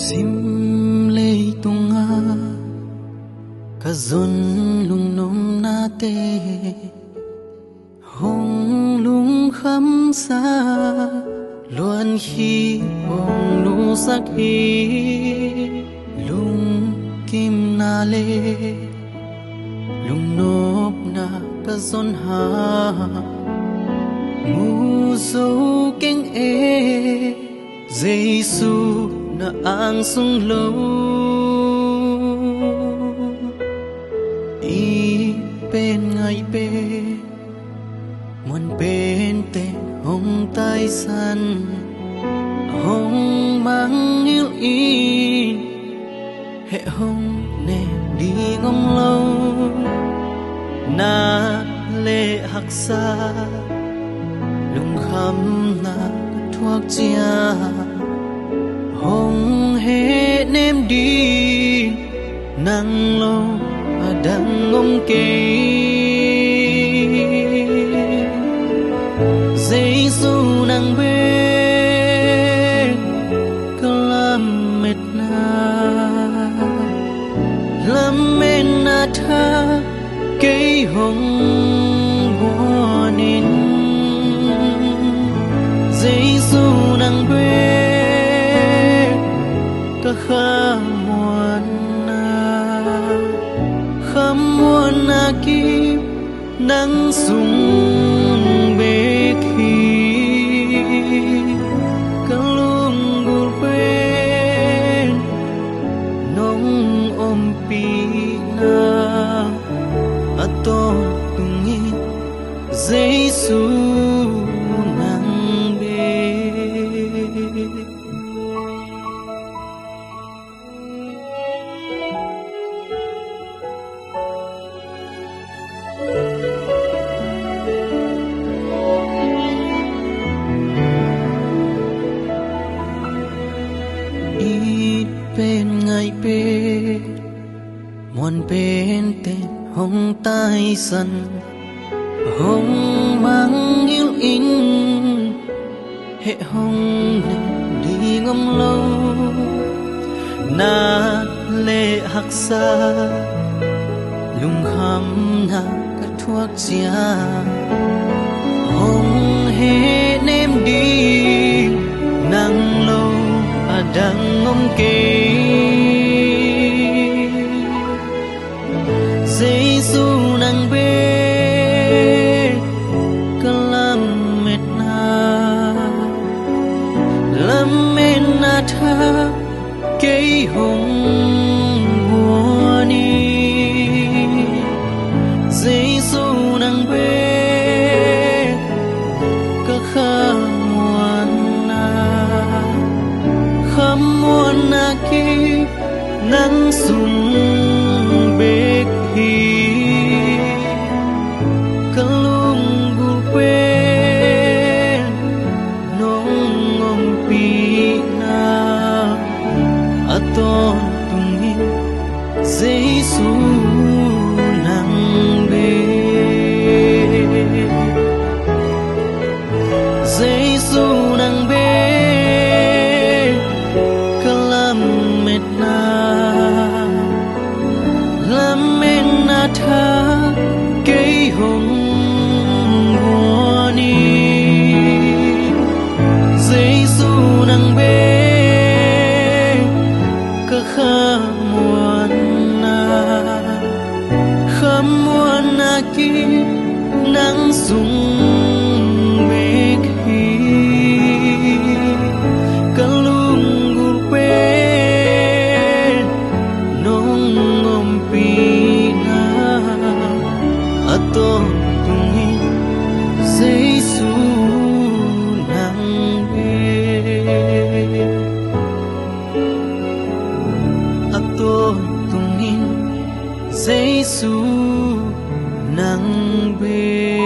Sim lei tunga kazon lung nom na te hong lung kham sa luan hi hong lu sak hi lung kim na le lung nop na kazon ha mu so keng e Giêsu na ang sung lo i pen ngai pe mon pen te hong tai san hong mang il in he hong ne đi ngom lâu na lệ hak sa lung kham na thuốc chia hong he nem đi nang lo adang ngom ke Giêsu nang be kalam met na lam men na tha ke hong bonin Giêsu nang be ka khamuan na ki nang sung be khi kalung gul pen nong om pi na aton tungi Giêsu nang be pen ngai pe mon pen te hong tai san hong mang il in he hong ne đi ngom lâu na lệ hak sa lung kham na ka thuak chia hong he nem đi nang lâu adang ngom ke Giêsu nang be kalam met na lam men na tha ke hong buani Giêsu nang be ka khamuan na ki nang sung bek hi kalung gul pen nong ngom pi na aton tungin Giêsu nang be Giêsu nang be tha cây hồng buoni Giêsu nang be ka khamuan na ki nang sung be khi kalung gul pe nong ngom pi aton tungin Giêsu nang be aton tungin Giêsu nang be